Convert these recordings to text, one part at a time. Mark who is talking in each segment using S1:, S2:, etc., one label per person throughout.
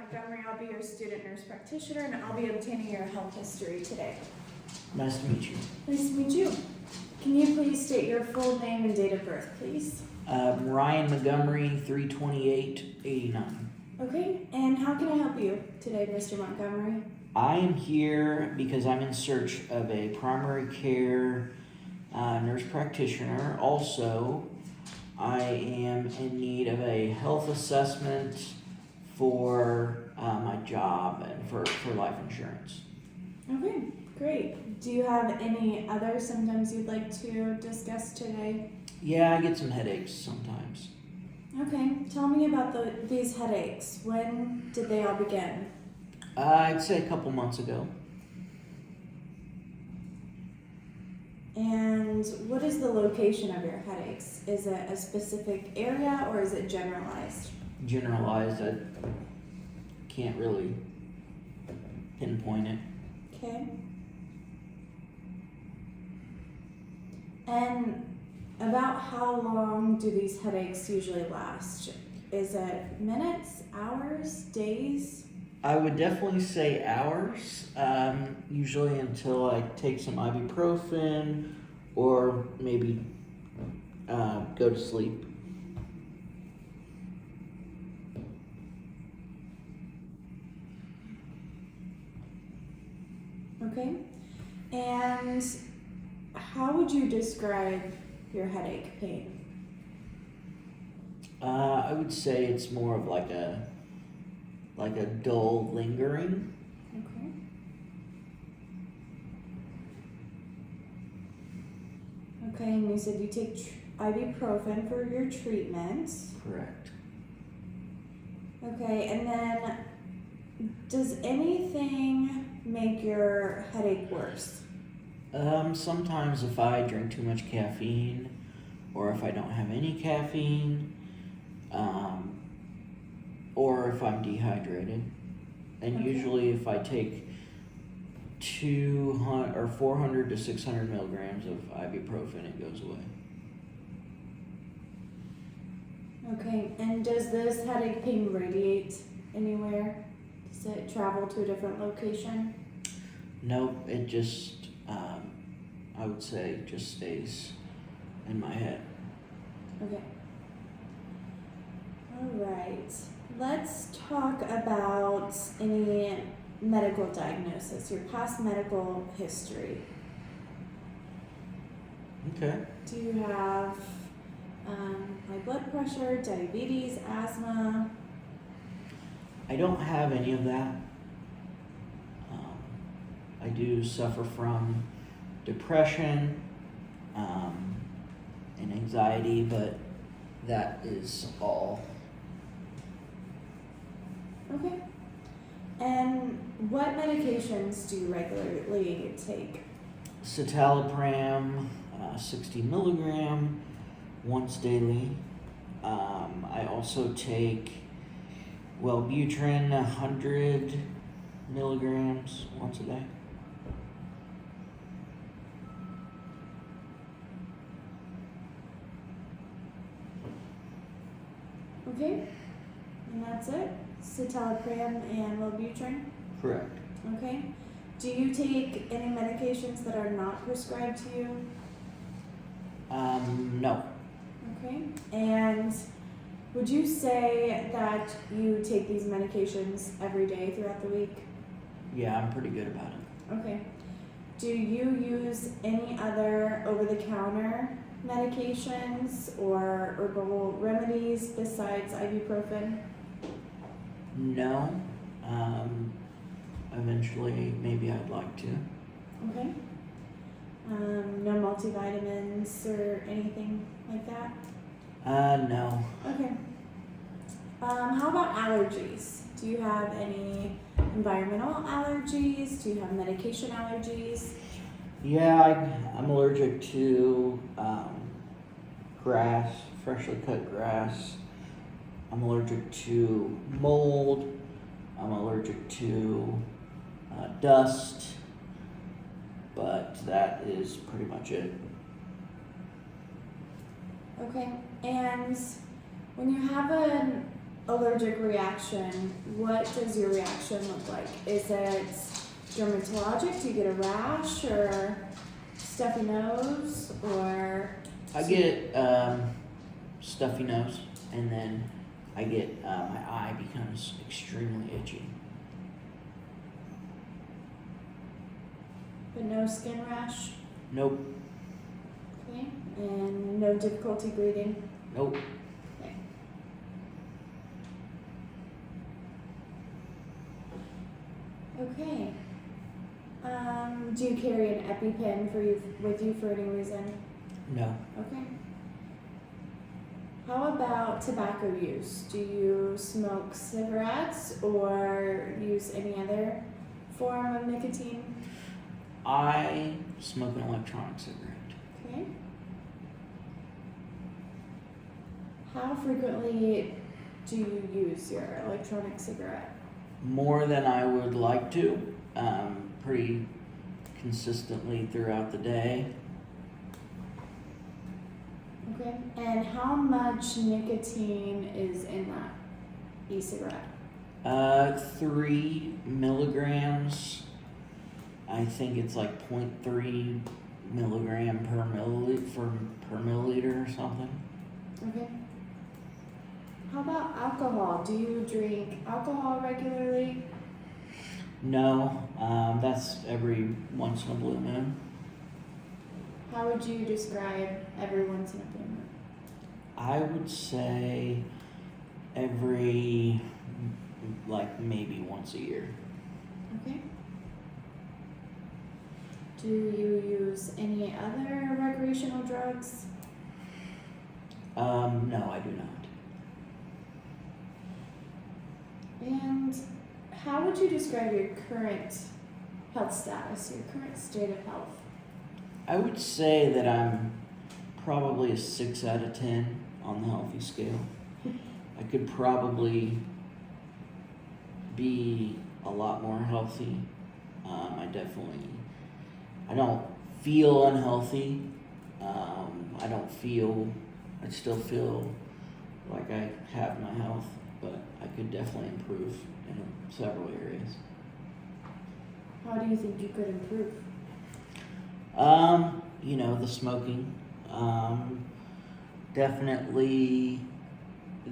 S1: Montgomery. I'll be your student nurse practitioner, and I'll be obtaining your health history today.
S2: Nice to meet you.
S1: Nice to meet you. Can you please state your full name and date of birth, please?
S2: Ryan Montgomery, 32889.
S1: Okay, and how can I help you today, Mr. Montgomery?
S2: I am here because I'm in search of a primary care nurse practitioner. Also, I am in need of a health assessment for my job and for life insurance.
S1: Okay, great. Do you have any other symptoms you'd like to discuss today?
S2: Yeah, I get some headaches sometimes.
S1: Okay, tell me about these headaches. When did they all begin?
S2: I'd say a couple months ago.
S1: And what is the location of your headaches? Is it a specific area or is it generalized?
S2: Generalized, I can't really pinpoint it.
S1: Okay. And about how long do these headaches usually last? Is it minutes, hours, days?
S2: I would definitely say hours, usually until I take some ibuprofen or maybe go to sleep.
S1: Okay. And how would you describe your headache pain?
S2: I would say it's more of like a dull lingering.
S1: Okay. Okay, and you said you take ibuprofen for your treatment.
S2: Correct.
S1: Okay, and then does anything make your headache worse?
S2: Sometimes if I drink too much caffeine or if I don't have any caffeine, or if I'm dehydrated. And
S1: Okay.
S2: usually if I take 200 or 400 to 600 milligrams of ibuprofen, it goes away.
S1: Okay, and does this headache pain radiate anywhere? Does it travel to a different location?
S2: Nope, it just, I would say, just stays in my head.
S1: Okay. All right. Let's talk about any medical diagnosis, your past medical history.
S2: Okay.
S1: Do you have high blood pressure, diabetes, asthma?
S2: I don't have any of that. I do suffer from depression and anxiety, but that is all.
S1: Okay. And what medications do you regularly take?
S2: Citalopram, 60 milligram, once daily. I also take Wellbutrin, 100 milligrams once a day.
S1: Okay. And that's it? Citalopram and Wellbutrin?
S2: Correct.
S1: Okay. Do you take any medications that are not prescribed to you?
S2: No.
S1: Okay. And would you say that you take these medications every day throughout the week?
S2: Yeah, I'm pretty good about it.
S1: Okay. Do you use any other over-the-counter medications or herbal remedies besides ibuprofen?
S2: No. Eventually, maybe I'd like to.
S1: Okay. No multivitamins or anything like that?
S2: No.
S1: Okay. How about allergies? Do you have any environmental allergies? Do you have medication allergies?
S2: Yeah, I'm allergic to grass, freshly cut grass. I'm allergic to mold. I'm allergic to dust. But that is pretty much it.
S1: Okay. And when you have an allergic reaction, what does your reaction look like? Is it dermatologic? Do you get a rash or stuffy nose or?
S2: I get stuffy nose, and then I get my eye becomes extremely itchy.
S1: But no skin rash?
S2: Nope.
S1: Okay. And no difficulty breathing?
S2: Nope.
S1: Okay. Okay. Do you carry an EpiPen with you for any reason?
S2: No.
S1: Okay. How about tobacco use? Do you smoke cigarettes or use any other form of nicotine?
S2: I smoke an electronic cigarette.
S1: Okay. How frequently do you use your electronic cigarette?
S2: More than I would like to. Pretty consistently throughout the day.
S1: Okay. And how much nicotine is in that e-cigarette?
S2: 3 milligrams. I think it's like 0.3 milligram per milliliter or something.
S1: Okay. How about alcohol? Do you drink alcohol regularly?
S2: No, that's every once in a blue moon.
S1: How would you describe every once in a blue moon?
S2: I would say every, like maybe once a year.
S1: Okay. Do you use any other recreational drugs?
S2: No, I do not.
S1: And how would you describe your current health status, your current state of health?
S2: I would say that I'm probably a 6 out of 10 on the healthy scale. I could probably be a lot more healthy. I don't feel unhealthy. I still feel like I have my health, but I could definitely improve in several areas.
S1: How do you think you could improve?
S2: The smoking. Definitely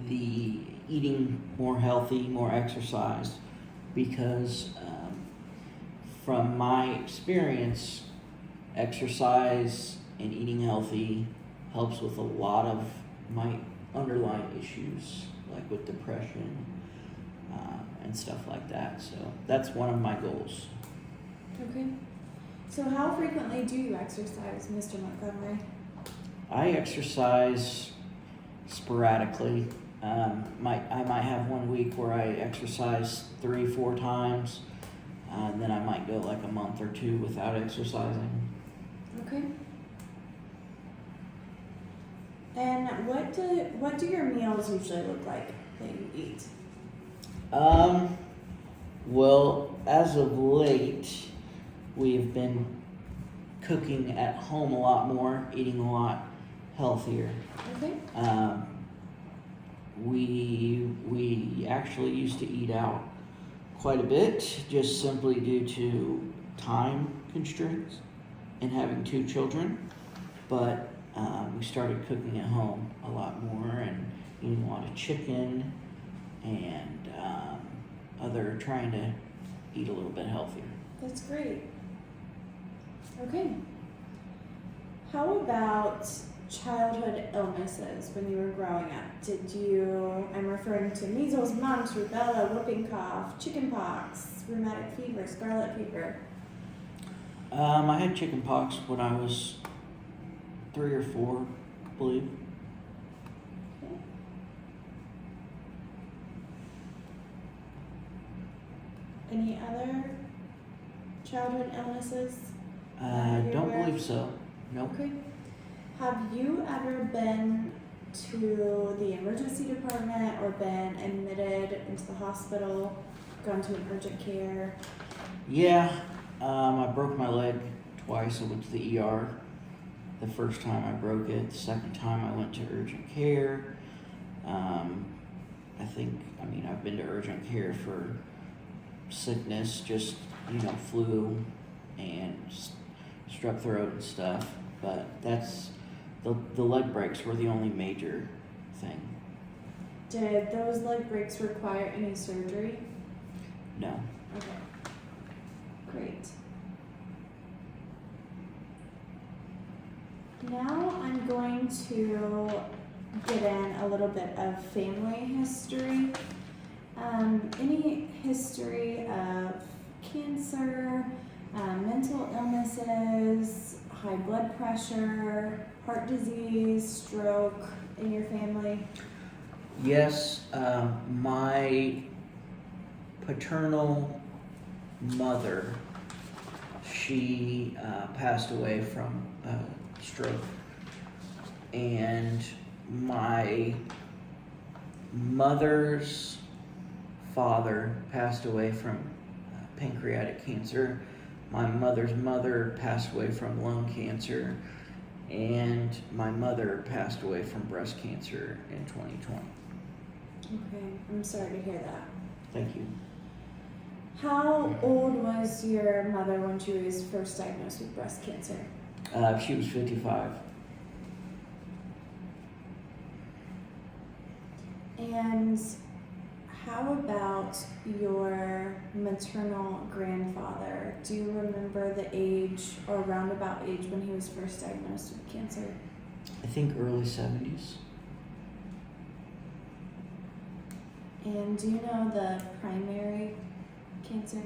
S2: the eating more healthy, more exercise, because from my experience, exercise and eating healthy helps with a lot of my underlying issues, like with depression and stuff like that. So that's one of my goals.
S1: Okay. So how frequently do you exercise, Mr. Montgomery?
S2: I exercise sporadically. I might have one week where I exercise 3-4 times, and then I might go like a month or 2 without exercising.
S1: Okay. And what do your meals usually look like that you eat?
S2: Well, as of late, we've been cooking at home a lot more, eating a lot healthier.
S1: Okay.
S2: We actually used to eat out quite a bit, just simply due to time constraints and having 2 children. But we started cooking at home a lot more and eating a lot of chicken and trying to eat a little bit healthier.
S1: That's great. Okay. How about childhood illnesses when you were growing up? I'm referring to measles, mumps, rubella, whooping cough, chickenpox, rheumatic fever, scarlet fever.
S2: I had chickenpox when I was 3 or 4, I believe.
S1: Okay. Any other childhood illnesses?
S2: Don't believe so. Nope.
S1: Okay. Have you ever been to the emergency department or been admitted into the hospital, gone to an urgent care?
S2: Yeah, I broke my leg twice. I went to the ER. The first time I broke it. The second time I went to urgent care. I've been to urgent care for sickness, just, flu and strep throat and stuff. But that's, the leg breaks were the only major thing.
S1: Did those leg breaks require any surgery?
S2: No.
S1: Okay. Great. Now I'm going to get in a little bit of family history. Any history of cancer, mental illnesses, high blood pressure, heart disease, stroke in your family?
S2: Yes, my paternal mother, she passed away from stroke, and my mother's father passed away from pancreatic cancer. My mother's mother passed away from lung cancer, and my mother passed away from breast cancer in 2020.
S1: Okay, I'm sorry to hear that.
S2: Thank you.
S1: How old was your mother when she was first diagnosed with breast cancer?
S2: She was 55.
S1: And how about your maternal grandfather? Do you remember the age or roundabout age when he was first diagnosed with cancer?
S2: I think early 70s.
S1: And do you know the primary cancer?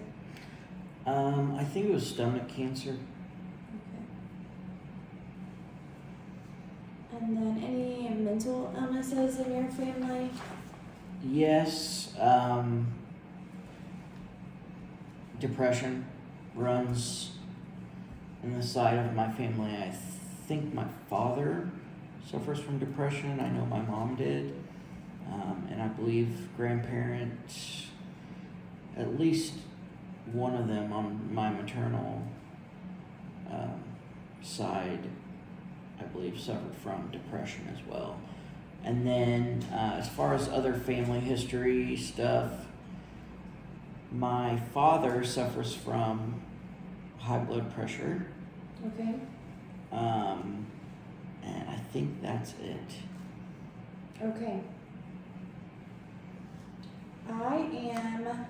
S2: I think it was stomach cancer.
S1: Okay. And then any mental illnesses in your family?
S2: Yes, depression runs in the side of my family. I think my father suffers from depression. I know my mom did. And I believe grandparents, at least one of them on my maternal side, I believe suffered from depression as well. And then as far as other family history stuff, my father suffers from high blood pressure.
S1: Okay.
S2: And I think that's it.
S1: Okay. I am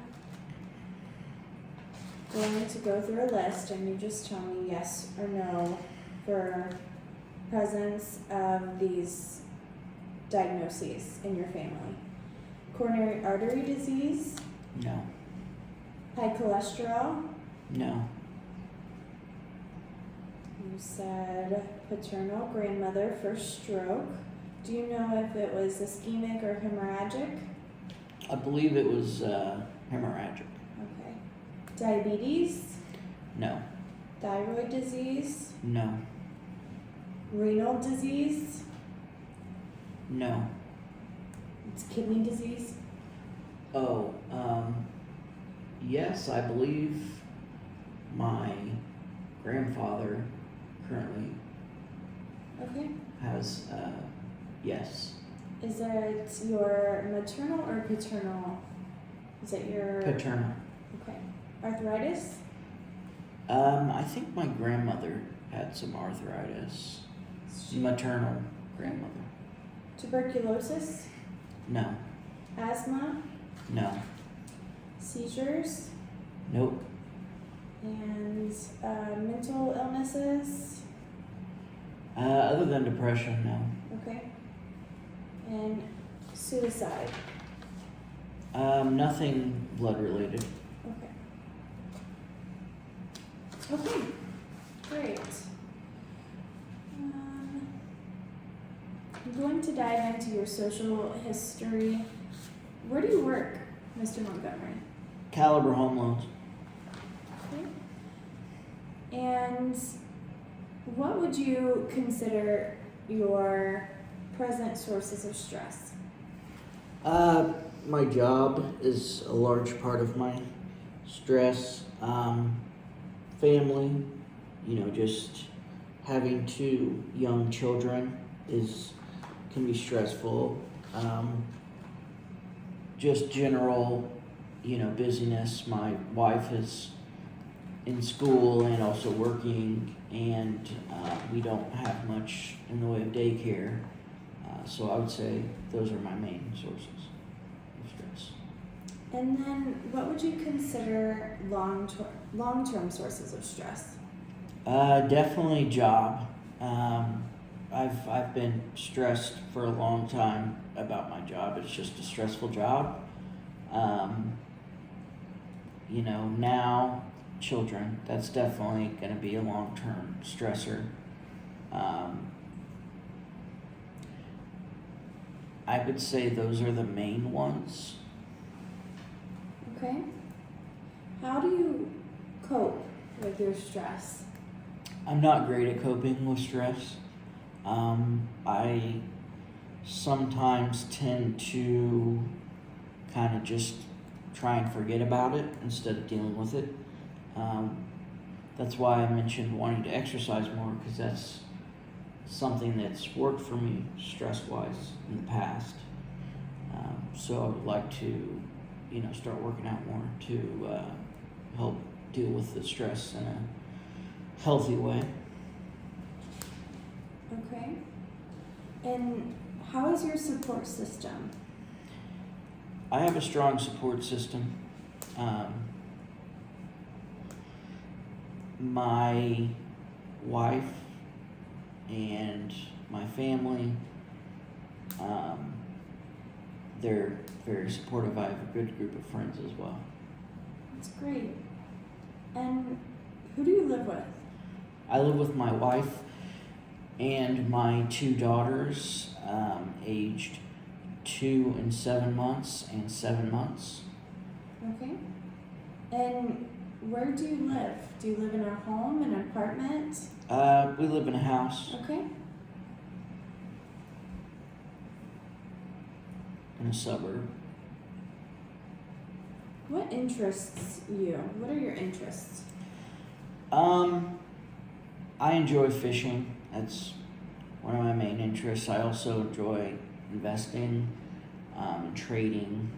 S1: going to go through a list and you just tell me yes or no for presence of these diagnoses in your family. Coronary artery disease,
S2: No.
S1: high cholesterol,
S2: No.
S1: you said paternal grandmother for stroke. Do you know if it was ischemic or hemorrhagic?
S2: I believe it was hemorrhagic.
S1: Okay. Diabetes,
S2: No.
S1: thyroid disease,
S2: No.
S1: renal disease,
S2: No.
S1: it's kidney disease.
S2: Oh, yes, I believe my grandfather currently
S1: Okay.
S2: has, yes,
S1: Is it your maternal or paternal? Is it your
S2: paternal.
S1: Okay. Arthritis?
S2: I think my grandmother had some arthritis. Maternal grandmother.
S1: Tuberculosis?
S2: No.
S1: Asthma?
S2: No.
S1: Seizures?
S2: Nope.
S1: And mental illnesses?
S2: Other than depression, no.
S1: Okay. And suicide?
S2: Nothing blood related.
S1: Okay. Okay. Great. I'm going to dive into your social history. Where do you work, Mr. Montgomery?
S2: Caliber Home Loans.
S1: Okay. And what would you consider your present sources of stress?
S2: My job is a large part of my stress. Family, just having 2 young children can be stressful. just general, busyness. My wife is in school and also working, and we don't have much in the way of daycare. So I would say those are my main sources of stress.
S1: And then, what would you consider long-term sources of stress?
S2: Definitely job. I've been stressed for a long time about my job. It's just a stressful job. Now children, that's definitely going to be a long-term stressor. I would say those are the main ones.
S1: Okay. How do you cope with your stress?
S2: I'm not great at coping with stress. I sometimes tend to kind of just try and forget about it instead of dealing with it. That's why I mentioned wanting to exercise more, because that's something that's worked for me stress-wise in the past. So I would like to, start working out more to help deal with the stress in a healthy way.
S1: Okay. And how is your support system?
S2: I have a strong support system. My wife and my family, they're very supportive. I have a good group of friends as well.
S1: That's great. And who do you live with?
S2: I live with my wife and my 2 daughters, aged 2 and 7 months and 7 months.
S1: Okay. And where do you live? Do you live in a home, an apartment?
S2: We live in a house
S1: Okay.
S2: in a suburb.
S1: What interests you? What are your interests?
S2: I enjoy fishing. That's one of my main interests. I also enjoy investing and trading,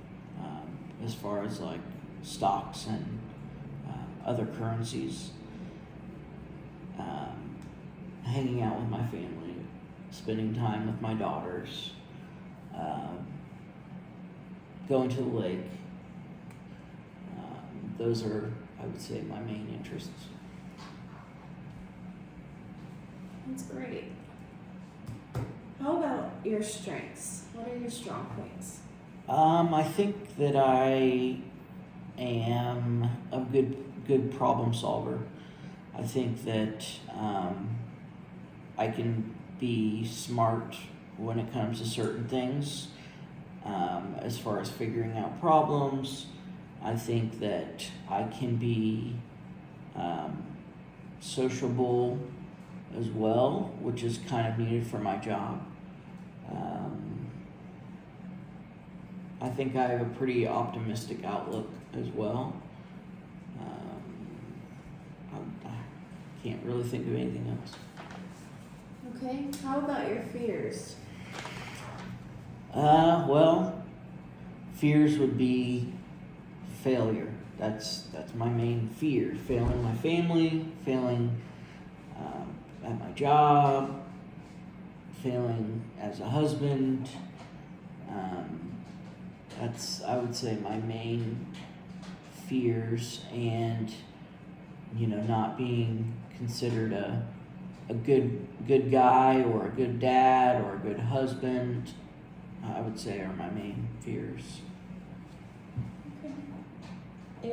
S2: as far as like stocks and other currencies. Hanging out with my family, spending time with my daughters, going to the lake. Those are, I would say, my main interests.
S1: That's great. How about your strengths? What are your strong points?
S2: I think that I am a good problem solver. I think that I can be smart when it comes to certain things, as far as figuring out problems. I think that I can be sociable as well, which is kind of needed for my job. I think I have a pretty optimistic outlook as well. I can't really think of anything else.
S1: Okay. How about your fears?
S2: Well, fears would be failure. That's my main fear. Failing my family, failing at my job, failing as a husband. That's, I would say, my main fears, and not being considered a good guy or a good dad or a good husband, I would say, are my main fears.
S1: Okay.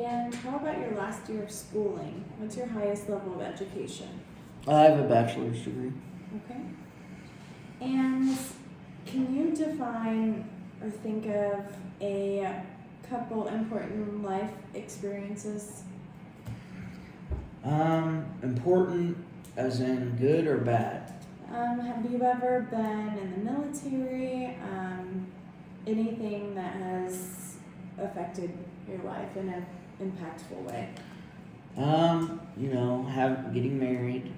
S1: And how about your last year of schooling? What's your highest level of education?
S2: I have a bachelor's degree.
S1: Okay. And can you define or think of a couple important life experiences?
S2: Important as in good or bad?
S1: Have you ever been in the military? Anything that has affected your life in an impactful way?
S2: Getting married,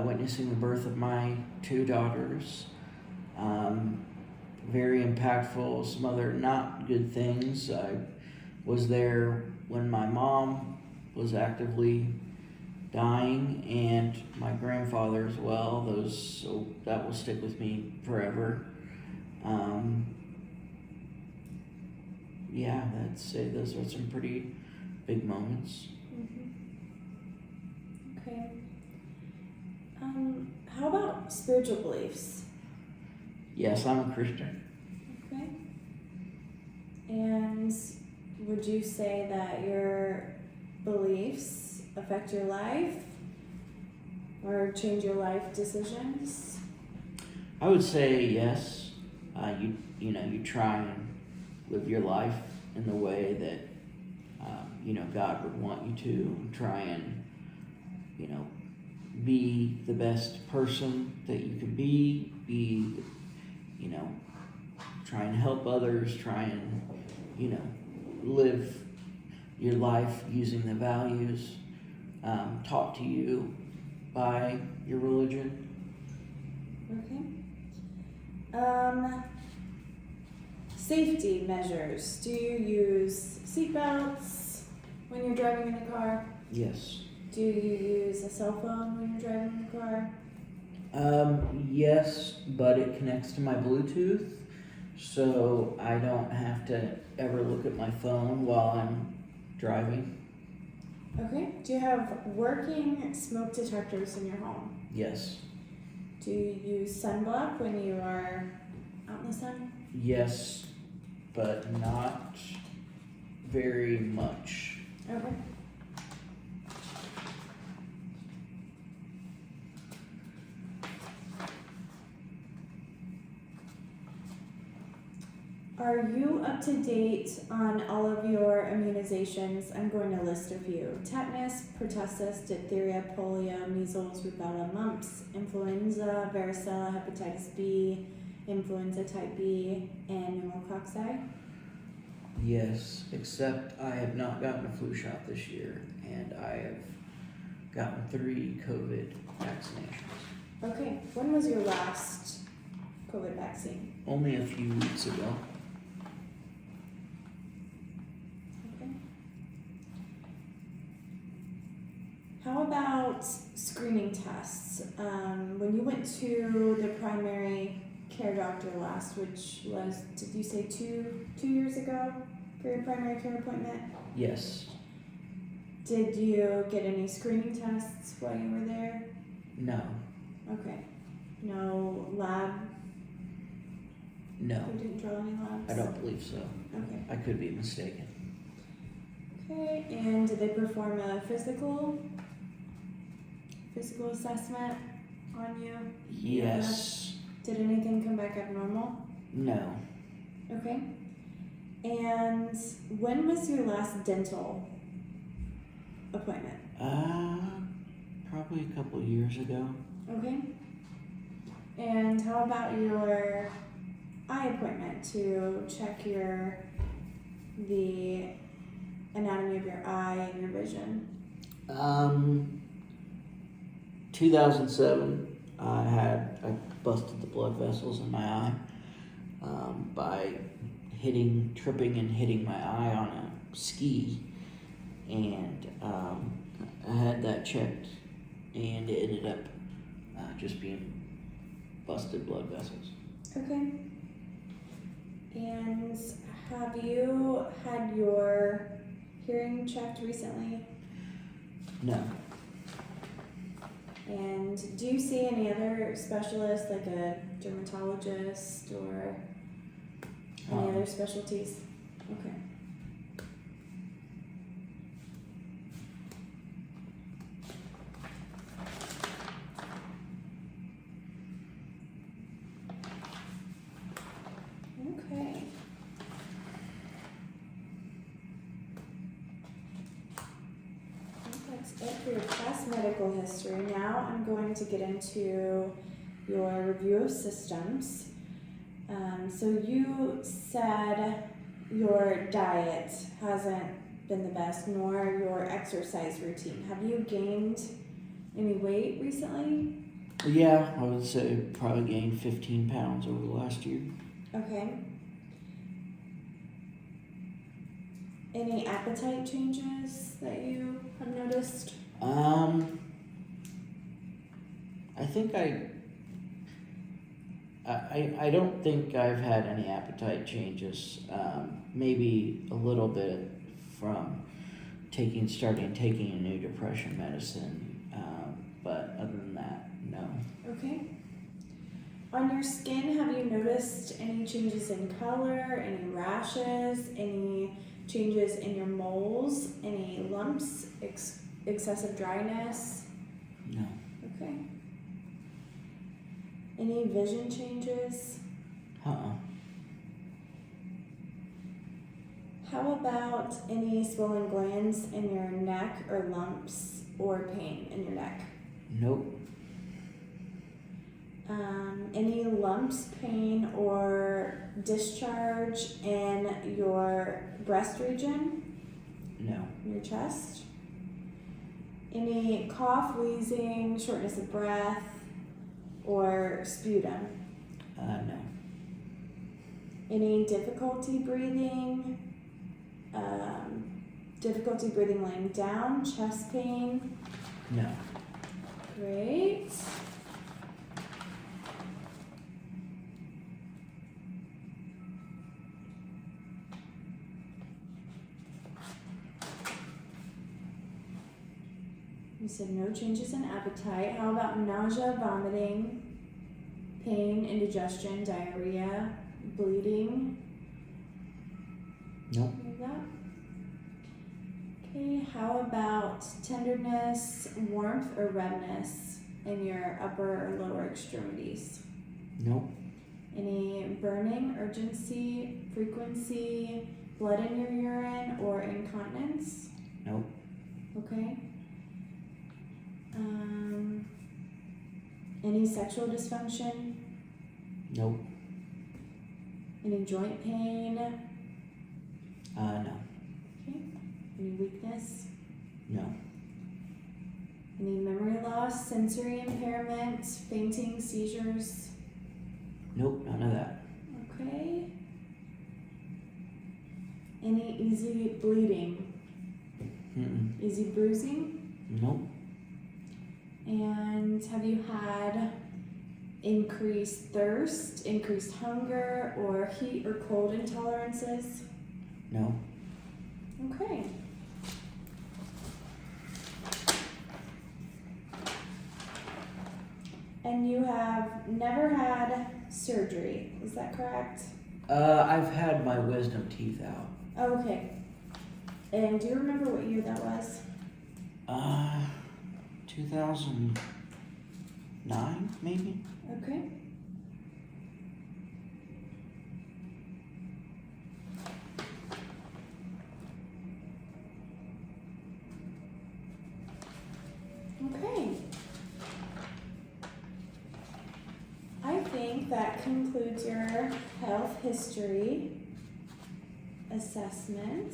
S2: witnessing the birth of my 2 daughters, very impactful. Some other not good things. I was there when my mom was actively dying, and my grandfather as well. So that will stick with me forever. Yeah, I'd say those are some pretty big moments.
S1: Okay. How about spiritual beliefs?
S2: Yes, I'm a Christian.
S1: Okay. And would you say that your beliefs affect your life or change your life decisions?
S2: I would say yes. You try and live your life in the way that God would want you to. Try and be the best person that you can be. Try and help others. Try and live your life using the values taught to you by your religion.
S1: Okay. Safety measures. Do you use seatbelts when you're driving in a car?
S2: Yes.
S1: Do you use a cell phone when you're driving in a car?
S2: Yes, but it connects to my Bluetooth, so I don't have to ever look at my phone while I'm driving.
S1: Okay. Do you have working smoke detectors in your home?
S2: Yes.
S1: Do you use sunblock when you are out in the sun?
S2: Yes, but not very much.
S1: Okay. Are you up to date on all of your immunizations? I'm going to list a few. Tetanus, pertussis, diphtheria, polio, measles, rubella, mumps, influenza, varicella, hepatitis B, influenza type B, and pneumococci.
S2: Yes, except I have not gotten a flu shot this year, and I have gotten 3 COVID vaccinations.
S1: Okay, when was your last COVID vaccine?
S2: Only a few weeks ago.
S1: Okay. How about screening tests? When you went to the primary care doctor last, which was, did you say two years ago for your primary care appointment?
S2: Yes.
S1: Did you get any screening tests while you were there?
S2: No.
S1: Okay. No lab?
S2: No.
S1: You didn't draw any labs?
S2: I don't believe so.
S1: Okay.
S2: I could be mistaken.
S1: Okay, and did they perform a physical assessment on you?
S2: Yes.
S1: Did anything come back abnormal?
S2: No.
S1: Okay. And when was your last dental appointment?
S2: Probably a couple of years ago.
S1: Okay. And how about your eye appointment to check the anatomy of your eye and your vision?
S2: 2007, I busted the blood vessels in my eye by tripping and hitting my eye on a ski, and I had that checked, and it ended up just being busted blood vessels.
S1: Okay. And have you had your hearing checked recently?
S2: No.
S1: And do you see any other specialists, like a dermatologist or any other specialties? Okay. Okay. I think that's it for your past medical history. Now I'm going to get into your review of systems. So you said your diet hasn't been the best, nor your exercise routine. Have you gained any weight recently?
S2: Yeah, I would say probably gained 15 pounds over the last year.
S1: Okay. Any appetite changes that you have noticed?
S2: I think I don't think I've had any appetite changes. Maybe a little bit from starting taking a new depression medicine, but other than that, no.
S1: Okay. On your skin, have you noticed any changes in color, any rashes, any changes in your moles, any lumps, excessive dryness?
S2: No.
S1: Okay. Any vision changes? How about any swollen glands in your neck or lumps or pain in your neck?
S2: Nope.
S1: Any lumps, pain, or discharge in your breast region?
S2: No.
S1: In your chest? Any cough, wheezing, shortness of breath, or sputum?
S2: No.
S1: Any difficulty breathing? Difficulty breathing laying down, chest pain?
S2: No.
S1: Great. You said no changes in appetite. How about nausea, vomiting, pain, indigestion, diarrhea, bleeding?
S2: Nope.
S1: Like that? Okay, how about tenderness, warmth, or redness in your upper or lower extremities?
S2: Nope.
S1: Any burning, urgency, frequency, blood in your urine, or incontinence?
S2: Nope.
S1: Okay. Any sexual dysfunction?
S2: Nope.
S1: Any joint pain?
S2: No.
S1: Okay. Any weakness?
S2: No.
S1: Any memory loss, sensory impairment, fainting, seizures?
S2: Nope, none of that.
S1: Okay. Any easy bleeding? Easy bruising?
S2: Nope.
S1: And have you had increased thirst, increased hunger, or heat or cold intolerances?
S2: No.
S1: Okay. And you have never had surgery, is that correct?
S2: I've had my wisdom teeth out.
S1: Okay. And do you remember what year that was?
S2: 2009, maybe?
S1: Okay. Okay. I think that concludes your health history assessment.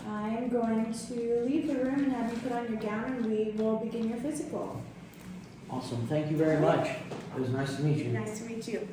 S1: I'm going to leave the room and have you put on your gown and we will begin your physical.
S2: Awesome. Thank you very much. It was nice to meet you.
S1: Nice to meet you.